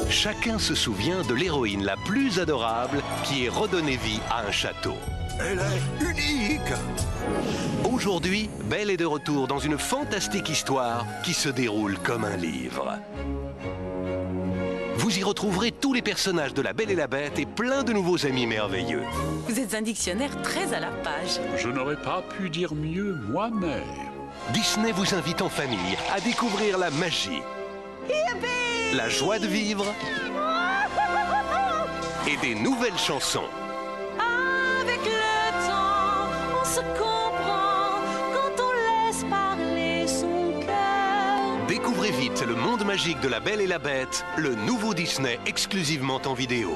Chacun se souvient de l'héroïne la plus adorable qui ait redonné vie à un château. Elle est unique! Aujourd'hui, Belle est de retour dans une fantastique histoire qui se déroule comme un livre. Vous y retrouverez tous les personnages de La Belle et la Bête et plein de nouveaux amis merveilleux. Vous êtes un dictionnaire très à la page. Je n'aurais pas pu dire mieux moi-même. Disney vous invite en famille à découvrir la magie, la joie de vivre et des nouvelles chansons. Avec le temps, on se comprend quand on laisse parler son cœur. Découvrez vite le monde magique de La Belle et la Bête, le nouveau Disney exclusivement en vidéo.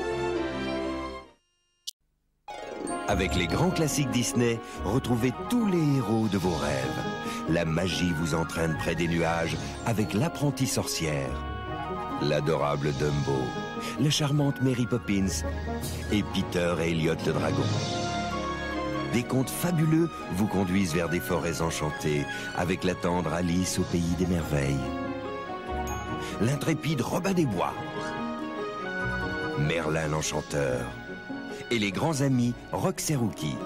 Avec les grands classiques Disney, retrouvez tous les héros de vos rêves. La magie vous entraîne près des nuages avec l'apprentie sorcière, l'adorable Dumbo, la charmante Mary Poppins et Peter et Elliot le dragon. Des contes fabuleux vous conduisent vers des forêts enchantées avec la tendre Alice au pays des merveilles, l'intrépide Robin des Bois, Merlin l'enchanteur et les grands amis Rox et Rookie.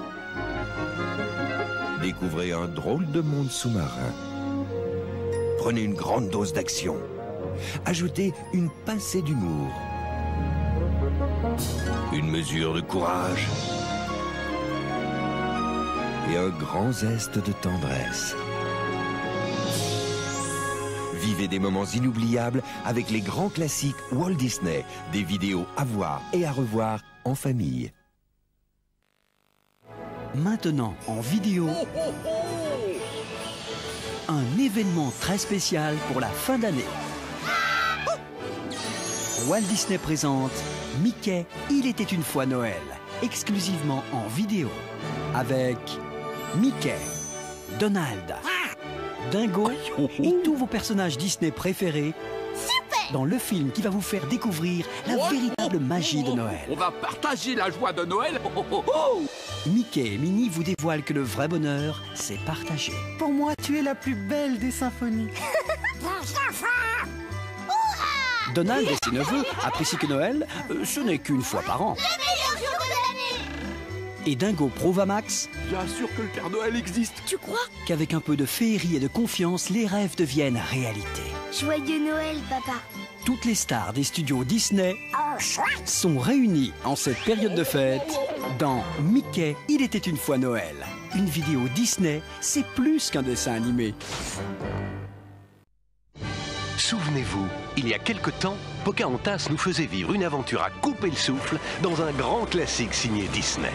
Découvrez un drôle de monde sous-marin. Prenez une grande dose d'action. Ajoutez une pincée d'humour. Une mesure de courage. Et un grand zeste de tendresse. Vivez des moments inoubliables avec les grands classiques Walt Disney. Des vidéos à voir et à revoir en famille. Maintenant en vidéo, un événement très spécial pour la fin d'année. Walt Disney présente Mickey, il était une fois Noël, exclusivement en vidéo, avec Mickey, Donald, Dingo et tous vos personnages Disney préférés dans le film qui va vous faire découvrir la véritable magie de Noël. On va partager la joie de Noël. Mickey et Minnie vous dévoilent que le vrai bonheur, c'est partager. Pour moi, tu es la plus belle des symphonies. Donald et ses neveux apprécient que Noël, ce n'est qu'une fois par an. Le meilleur jour de l'année. Et Dingo prouve à Max, Bien sûr que le Père Noël existe. Tu crois? qu'avec un peu de féerie et de confiance, les rêves deviennent réalité. Joyeux Noël, papa. Toutes les stars des studios Disney sont réunies en cette période de fête dans Mickey, il était une fois Noël. Une vidéo Disney, c'est plus qu'un dessin animé. Souvenez-vous, il y a quelque temps, Pocahontas nous faisait vivre une aventure à couper le souffle dans un grand classique signé Disney.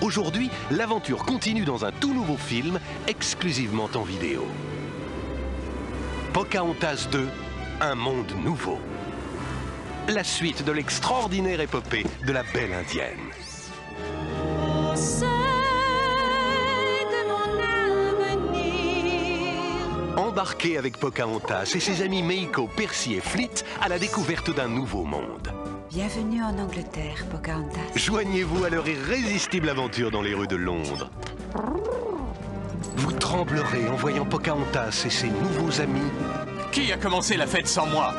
Aujourd'hui, l'aventure continue dans un tout nouveau film, exclusivement en vidéo. Pocahontas 2, un monde nouveau. La suite de l'extraordinaire épopée de la Belle Indienne. Embarquez avec Pocahontas et ses amis Meiko, Percy et Fleet à la découverte d'un nouveau monde. Bienvenue en Angleterre, Pocahontas. Joignez-vous à leur irrésistible aventure dans les rues de Londres. Vous tremblerez en voyant Pocahontas et ses nouveaux amis Qui a commencé la fête sans moi?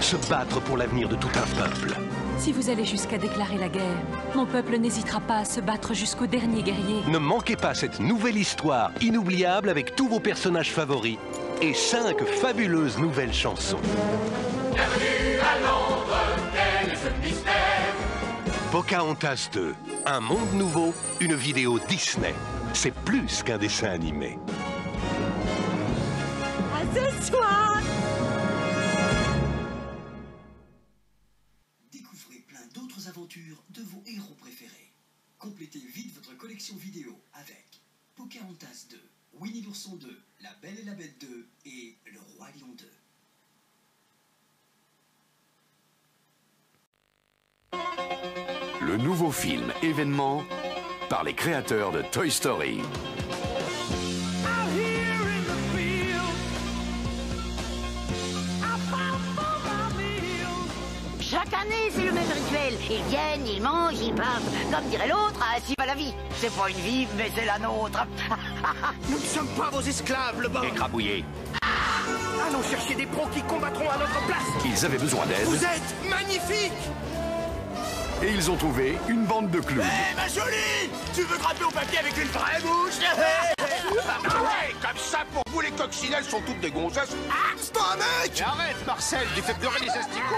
se battre pour l'avenir de tout un peuple. Si vous allez jusqu'à déclarer la guerre, mon peuple n'hésitera pas à se battre jusqu'au dernier guerrier. Ne manquez pas cette nouvelle histoire inoubliable avec tous vos personnages favoris et 5 fabuleuses nouvelles chansons. Bienvenue à Londres, quel est ce mystère? Pocahontas 2, un monde nouveau, une vidéo Disney. C'est plus qu'un dessin animé. À ce soir. Découvrez plein d'autres aventures de vos héros préférés. Complétez vite votre collection vidéo avec Pocahontas 2, Winnie l'ourson 2, La Belle et la Bête 2 et Le Roi Lion 2. Le nouveau film événement par les créateurs de Toy Story. Chaque année, c'est le même rituel. Ils viennent, ils mangent, ils parlent. Comme dirait l'autre, ainsi va la vie. C'est pas une vie, mais c'est la nôtre. Nous ne sommes pas vos esclaves, le bord. Écrabouillé. Allons chercher des pros qui combattront à notre place. Ils avaient besoin d'aide. Vous êtes magnifiques. Et ils ont trouvé une bande de clowns. Hé, ma jolie, tu veux grimper au papier avec une vraie bouche? Ouais, comme ça, pour vous, les coccinelles sont toutes des gonzesses. Ah, c'est un mec. Arrête, Marcel, tu fais pleurer les asticots.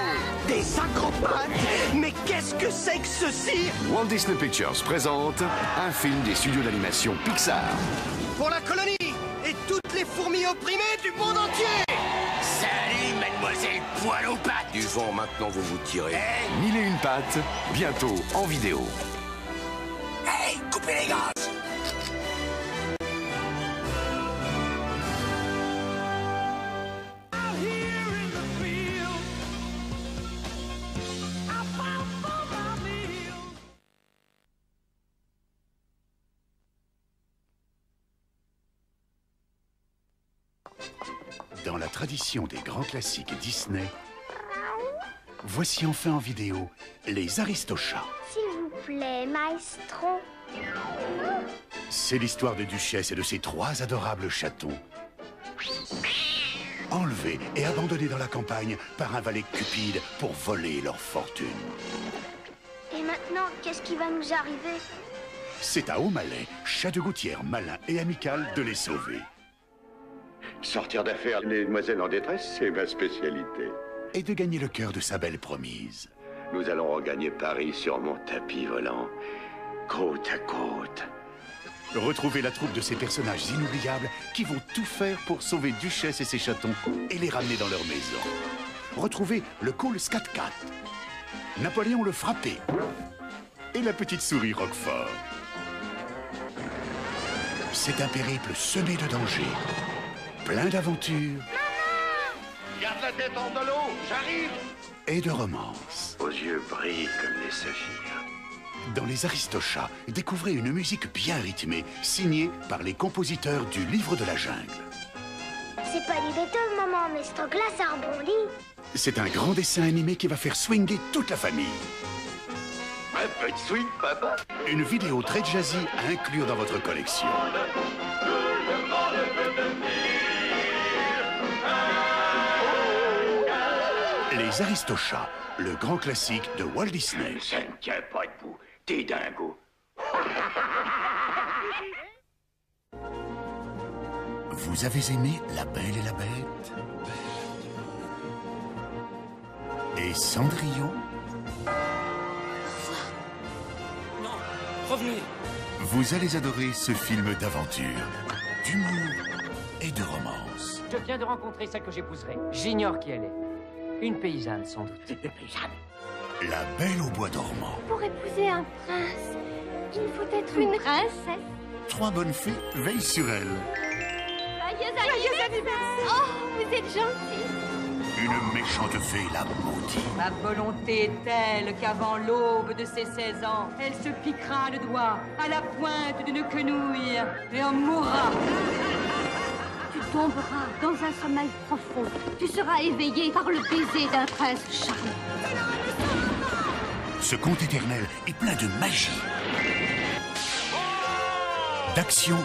Des synchropathes. Mais qu'est-ce que c'est que ceci? Walt Disney Pictures présente un film des studios d'animation Pixar. Pour la colonie et toutes les fourmis opprimées du monde entier. Salut, mademoiselle poil aux pattes. Du vent, maintenant vous vous tirez. Mille et une pattes, bientôt en vidéo. Hey, coupez les gaz. Dans la tradition des grands classiques Disney, voici enfin en vidéo les Aristochats. S'il vous plaît, maestro. C'est l'histoire de Duchesse et de ses 3 adorables chatons. Enlevés et abandonnés dans la campagne par un valet cupide pour voler leur fortune. Et maintenant, qu'est-ce qui va nous arriver? C'est à O'Malley, chat de gouttière malin et amical, de les sauver. Sortir d'affaires les demoiselles en détresse, c'est ma spécialité. Et de gagner le cœur de sa belle promise. Nous allons regagner Paris sur mon tapis volant, côte à côte. Retrouvez la troupe de ces personnages inoubliables qui vont tout faire pour sauver Duchesse et ses chatons et les ramener dans leur maison. Retrouvez le Cool Scat Cat, Napoléon le Frappé et la petite souris Roquefort. C'est un périple semé de dangers, plein d'aventures. Garde la tête hors de l'eau, j'arrive. Et de romances. Vos yeux brillent comme des saphirs. Dans les Aristochats, découvrez une musique bien rythmée, signée par les compositeurs du Livre de la Jungle. C'est pas du Beethoven, maman, mais ce truc-là, ça rebondit. C'est un grand dessin animé qui va faire swinger toute la famille. Un peu de swing, papa. Une vidéo très jazzy à inclure dans votre collection. Les Aristochats, le grand classique de Walt Disney. Ça ne tient pas debout, t'es dingo. Vous avez aimé La Belle et la Bête? Et Cendrillon? Non, revenez. Vous allez adorer ce film d'aventure, d'humour et de romance. Je viens de rencontrer celle que j'épouserai. J'ignore qui elle est. Une paysanne, sans doute. Une paysanne. La Belle au bois dormant. Pour épouser un prince, il faut être une princesse. 3 bonnes fées veillent sur elle. Joyeux anniversaire. Oh, vous êtes gentille. Une méchante fée la maudit. Ma volonté est telle qu'avant l'aube de ses 16 ans, elle se piquera le doigt à la pointe d'une quenouille et en mourra. Tu tomberas dans un sommeil profond. Tu seras éveillé par le baiser d'un prince charmant. Ce conte éternel est plein de magie, d'action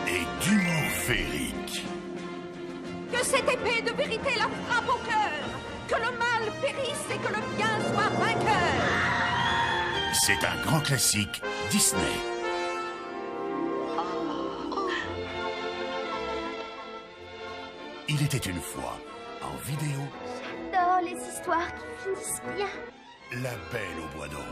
et d'humour féerique. Que cette épée de vérité la frappe au cœur. Que le mal périsse et que le bien soit vainqueur. C'est un grand classique Disney. Il était une fois, en vidéo, J'adore les histoires qui finissent bien. La Belle au bois dormant.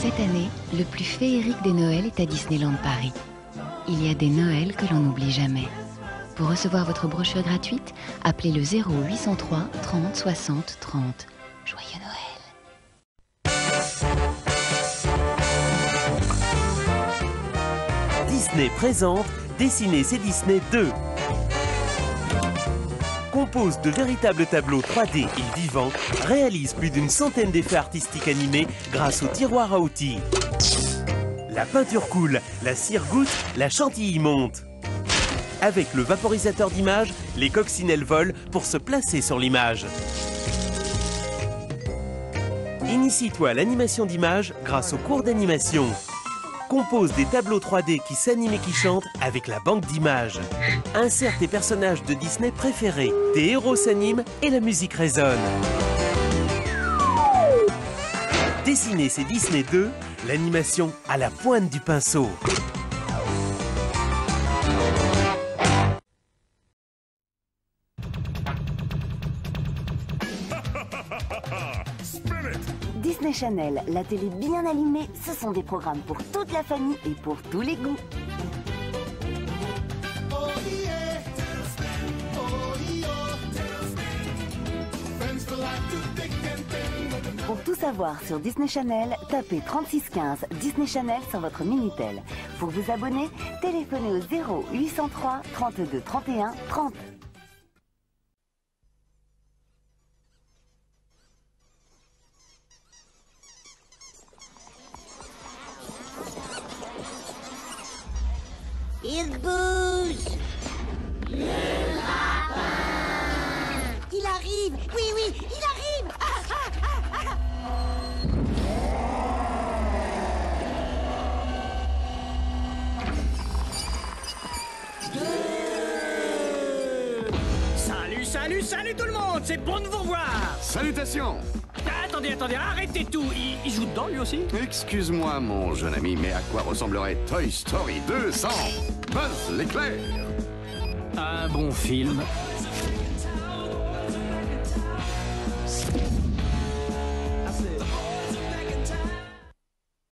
Cette année, le plus féerique des Noëls est à Disneyland Paris. Il y a des Noëls que l'on n'oublie jamais. Pour recevoir votre brochure gratuite, appelez le 0803 30 60 30. Joyeux Noël! Disney présente Dessiner c'est Disney 2. Compose de véritables tableaux 3D et vivants, réalise plus d'une centaine d'effets artistiques animés grâce au tiroir à outils. La peinture coule, la cire goûte, la chantilly monte. Avec le vaporisateur d'image, les coccinelles volent pour se placer sur l'image. Initie-toi à l'animation d'image grâce au cours d'animation. Compose des tableaux 3D qui s'animent et qui chantent avec la banque d'images. Insère tes personnages de Disney préférés. Tes héros s'animent et la musique résonne. Dessiner c'est Disney 2, l'animation à la pointe du pinceau. Disney Channel, la télé bien allumée, ce sont des programmes pour toute la famille et pour tous les goûts. Pour tout savoir sur Disney Channel, tapez 3615 Disney Channel sur votre Minitel. Pour vous abonner, téléphonez au 0803 32 31 30. Il bouge. Le lapin. Il arrive. Oui, oui, il arrive. Salut tout le monde, c'est bon de vous revoir. Salutations. Attendez, arrêtez tout. Il joue dedans lui aussi? Excuse-moi mon jeune ami, mais à quoi ressemblerait Toy Story 200 Buzz l'éclair? Un bon film